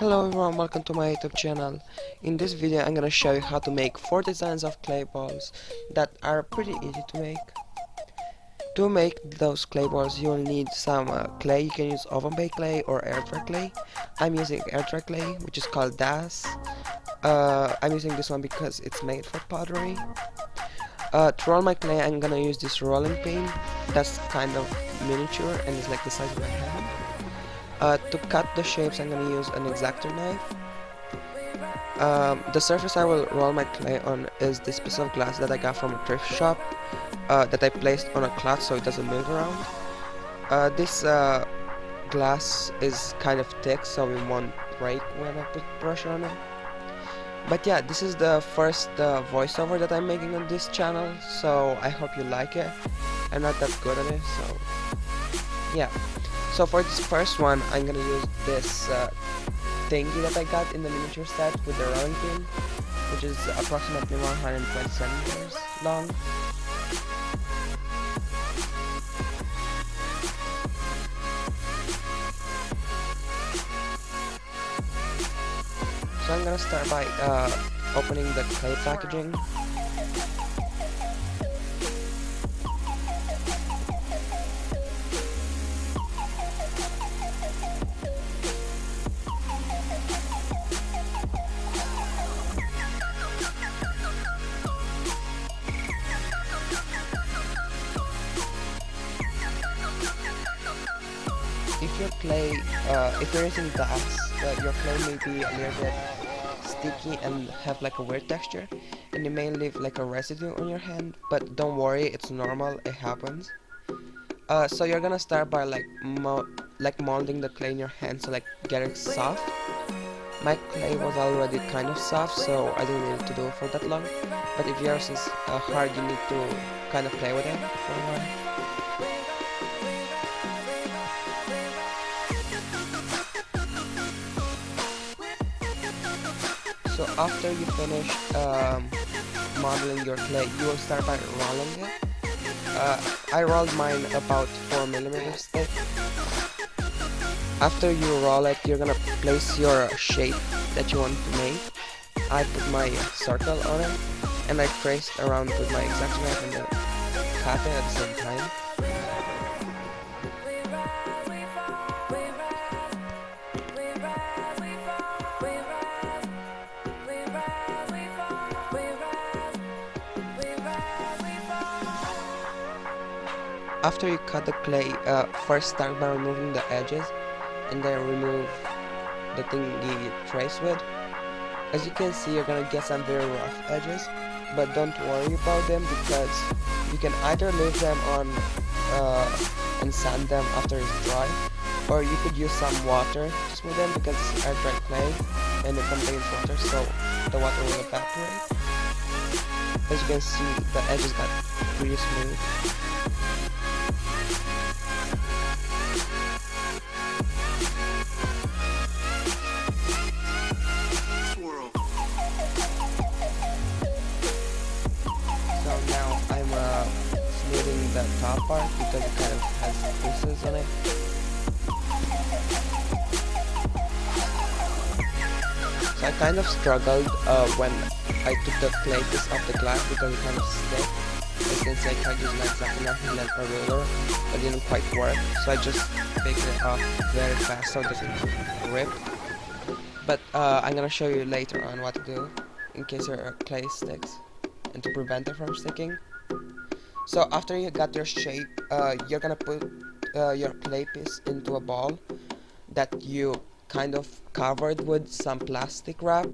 Hello everyone, welcome to my YouTube channel. In this video I'm gonna show you how to make 4 designs of clay balls that are pretty easy to make. To make those clay balls you will need some clay. You can use oven baked clay or air dry clay. I'm using air dry clay, which is called DAS. I'm using this one because it's made for pottery. To roll my clay I'm gonna use this rolling pin that's kind of miniature and is like the size of my hand. To cut the shapes I'm gonna use an X-Acto knife. The surface I will roll my clay on is this piece of glass that I got from a thrift shop that I placed on a cloth so it doesn't move around. This glass is kind of thick so it won't break when I put pressure on it. But yeah, this is the first voiceover that I'm making on this channel, so I hope you like it. I'm not that good at it, so yeah. So for this first one, I'm gonna use this thingy that I got in the miniature set with the rolling pin, which is approximately 120 centimeters long. So I'm gonna start by opening the clay packaging. If you're using glass, your clay may be a little bit sticky and have like a weird texture, and it may leave like a residue on your hand, but don't worry, it's normal, it happens. So you're gonna start by like molding the clay in your hand, so like get it soft. My clay was already kind of soft, so I didn't need to do it for that long, but if yours is hard, you need to kind of play with it for a while. So after you finish modeling your clay, you will start by rolling it. I rolled mine about 4 millimeters thick. After you roll it, you're gonna place your shape that you want to make. I put my circle on it, and I traced around with my X-Acto knife and then cut it at the same time. After you cut the clay, first start by removing the edges and then remove the thing you trace with. As you can see, you're gonna get some very rough edges, but don't worry about them because you can either leave them on and sand them after it's dry, or you could use some water to smooth them because it's air dry clay and it contains water, so the water will evaporate. As you can see, the edges got pretty smooth. Smoothing the top part because it kind of has creases on it. So I kind of struggled when I took the clay piece off the glass because it kind of stick. As you can see, I tried using my X-Acto knife and then a ruler, but it didn't quite work. So I just picked it off very fast so it doesn't rip. But I'm gonna show you later on what to do in case your clay sticks and to prevent it from sticking. So after you got your shape, you're gonna put your clay piece into a ball that you kind of covered with some plastic wrap,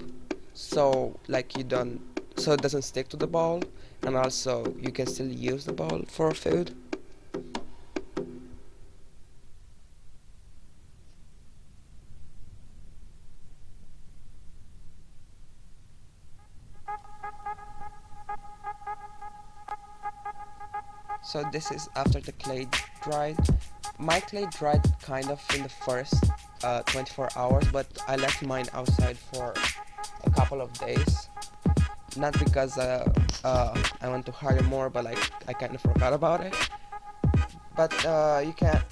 so like it doesn't stick to the ball, and also you can still use the ball for food. So this is after the clay dried. My clay dried kind of in the first 24 hours, but I left mine outside for a couple of days. Not because I want to hire more, but like I kind of forgot about it. But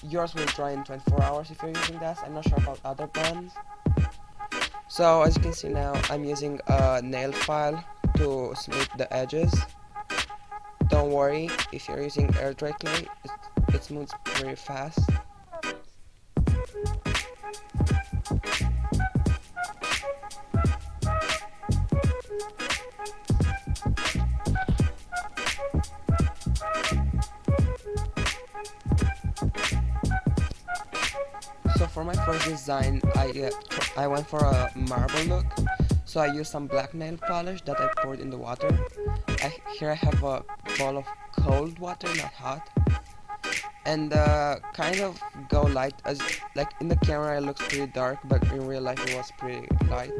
yours will dry in 24 hours if you're using that. I'm not sure about other brands. So as you can see now, I'm using a nail file to smooth the edges. Don't worry, if you're using air dry clay, it smooths very fast. So for my first design, I went for a marble look. So I used some black nail polish that I poured in the water. Here I have a bowl of cold water, not hot, and kind of go light, as like in the camera it looks pretty dark, but in real life it was pretty light.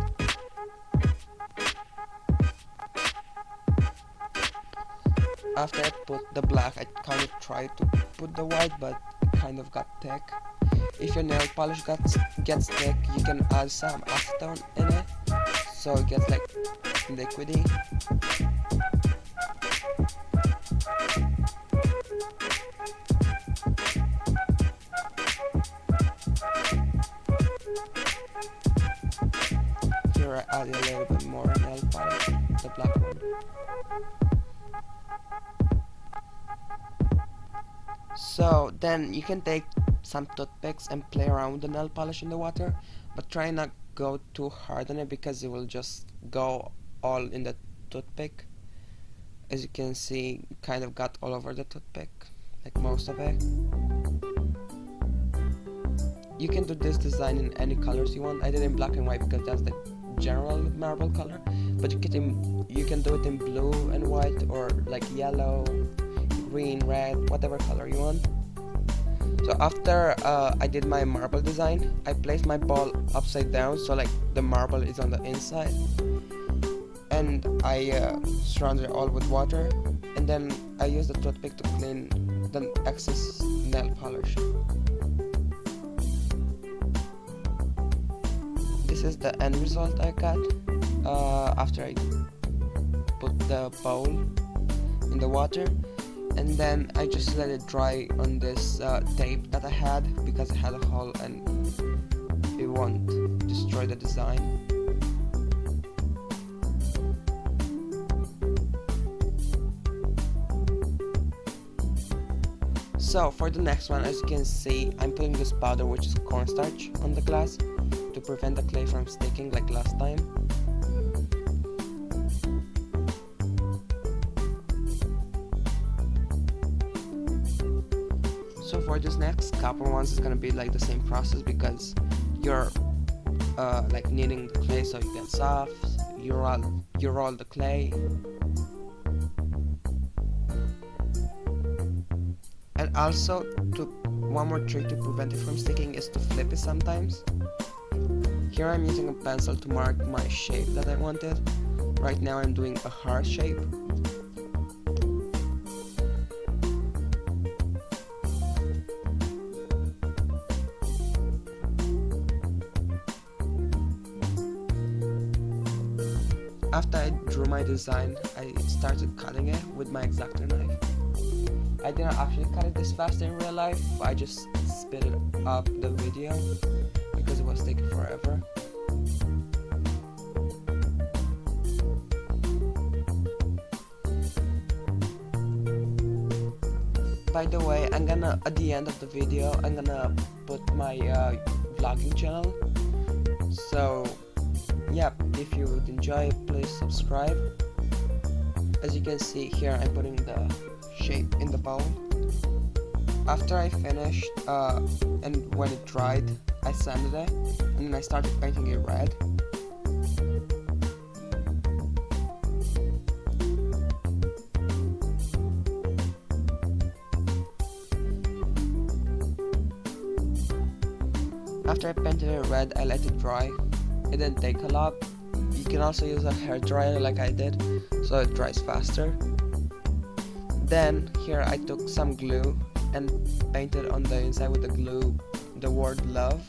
After I put the black, I kind of tried to put the white, but it kind of got thick. If your nail polish gets thick, you can add some acetone in it, so it gets like liquidy. Here I add a little bit more nail polish, the black one. So then you can take some toothpicks and play around with the nail polish in the water, but try not go too hard on it because it will just go all in the toothpick. As you can see, kind of got all over the toothpick, like most of it. You can do this design in any colors you want. I did it in black and white because that's the general marble color, but you can do it in blue and white, or like yellow, green, red, whatever color you want. So after I did my marble design, I placed my ball upside down, so like the marble is on the inside, and I surrounded it all with water, and then I used the toothpick to clean the excess nail polish. This is the end result I got after I put the bowl in the water, and then I just let it dry on this tape that I had, because I had a hole and it won't destroy the design. So for the next one, as you can see, I'm putting this powder, which is cornstarch, on the glass to prevent the clay from sticking like last time. So for this next couple ones, it's gonna be like the same process, because you're like kneading the clay so it gets soft. You roll the clay, and also one more trick to prevent it from sticking is to flip it sometimes. Here I'm using a pencil to mark my shape that I wanted. Right now I'm doing a heart shape. After I drew my design, I started cutting it with my X-Acto knife. I didn't actually cut it this fast in real life, I just speeded up the video because it was taking forever. By the way, at the end of the video, I'm gonna put my vlogging channel. So yeah, if you would enjoy, please subscribe. As you can see here, I'm putting the shape in the bowl. After I finished, and when it dried, I sanded it, and then I started painting it red. After I painted it red, I let it dry. It didn't take a lot. You can also use a hair dryer like I did, so it dries faster. Then here I took some glue and painted on the inside with the glue the word love.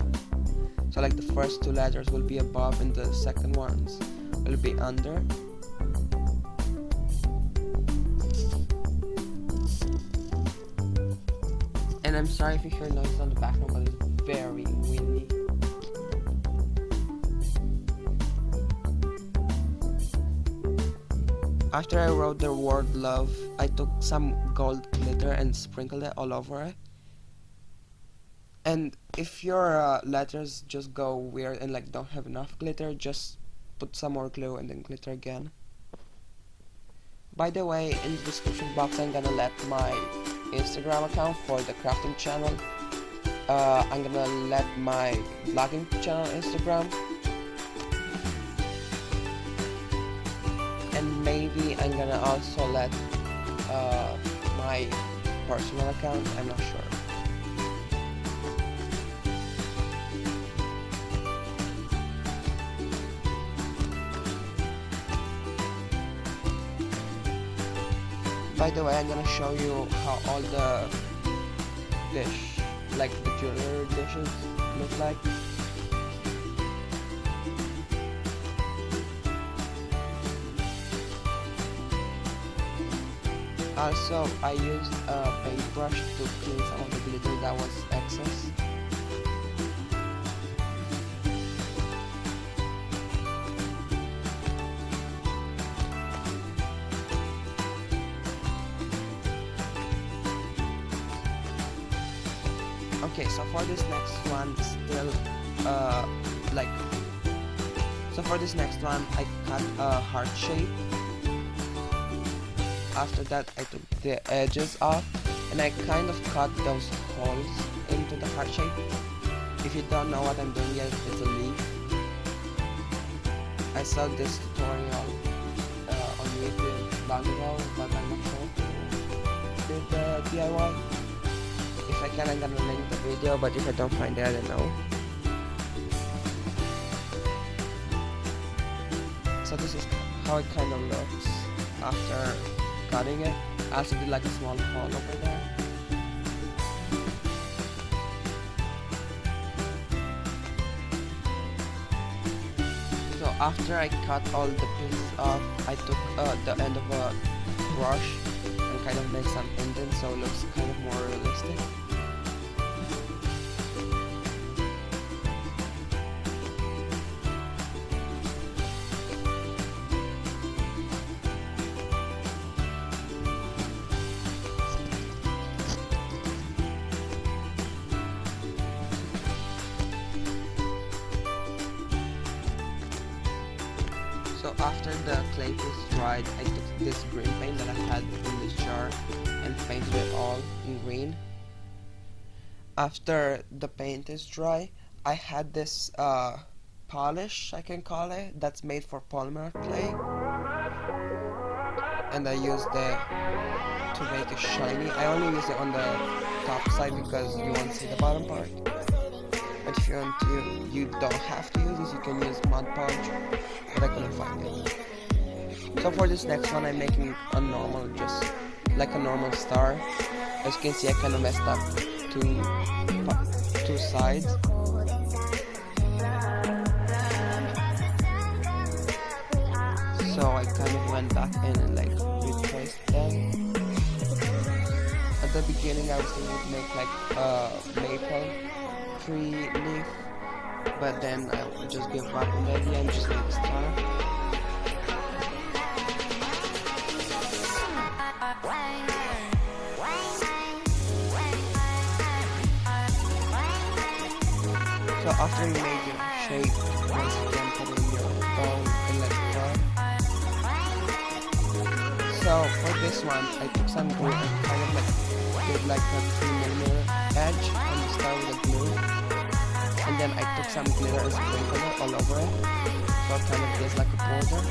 So like the first two letters will be above and the second ones will be under. And I'm sorry if you hear noise on the background, but it's very windy. After I wrote the word love, I took some gold glitter and sprinkled it all over it. And if your letters just go weird and like don't have enough glitter, just put some more glue and then glitter again. By the way, in the description box I'm gonna let my Instagram account for the crafting channel. I'm gonna let my vlogging channel Instagram. And maybe I'm gonna also let my personal account, I'm not sure. By the way, I'm gonna show you how all the dish, like the jewelry dishes, look like. Also, I used a paintbrush to clean some of the glitter that was excess. Okay, so for this next one, I cut a heart shape. After that, I took the edges off and I kind of cut those holes into the heart shape. If you don't know what I'm doing yet, it's a leaf. I saw this tutorial on YouTube long ago, but I'm not sure who did the DIY. If I can, I'm gonna link the video, but if I don't find it, I don't know. So this is how it kind of looks after cutting it. I also did like a small hole over there. So after I cut all the pieces off, I took the end of a brush and kind of made some indents so it looks kind of more realistic. So after the clay piece dried, I took this green paint that I had in this jar and painted it all in green. After the paint is dry, I had this polish, I can call it, that's made for polymer clay. And I used it to make it shiny. I only use it on the top side because you won't see the bottom part. But if you want to, you don't have to use this, you can use Mod Podge, but I couldn't find it. So for this next one, I'm making a normal, just like a normal star. As you can see, I kind of messed up two sides. So I kind of went back in and like retraced them. At the beginning, I was thinking to make like a maple tree leaf, but then I just gave up on the idea and just made a star. So after you made your shape, once again put it in your bowl and let it dry. So for this one, I took some glue and kind of like did like a 3mm edge on the star with the glue. And then I took some glitter and sprinkled it all over it, so it kind of gives like a border.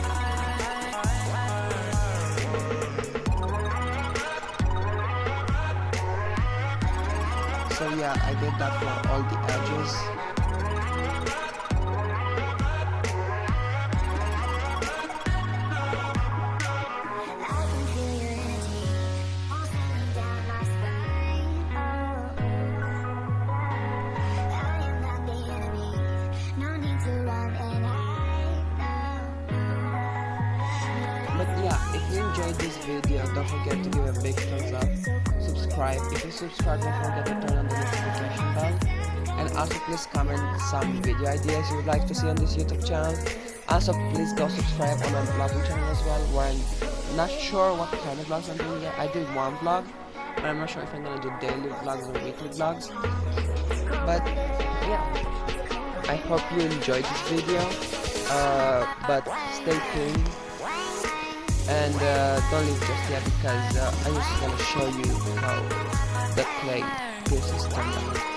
So yeah, I did that for all the edges. But yeah, if you enjoyed this video, don't forget to give a big thumbs up, subscribe. If you subscribe, don't forget to turn on the notification bell. And also please comment some video ideas you would like to see on this YouTube channel. Also, please go subscribe on my vlogging channel as well, where I'm not sure what kind of vlogs I'm doing yet. I did one vlog, but I'm not sure if I'm gonna do daily vlogs or weekly vlogs. But yeah, I hope you enjoyed this video. But stay tuned and don't leave just yet, because I'm just gonna show you how the clay pieces turned out.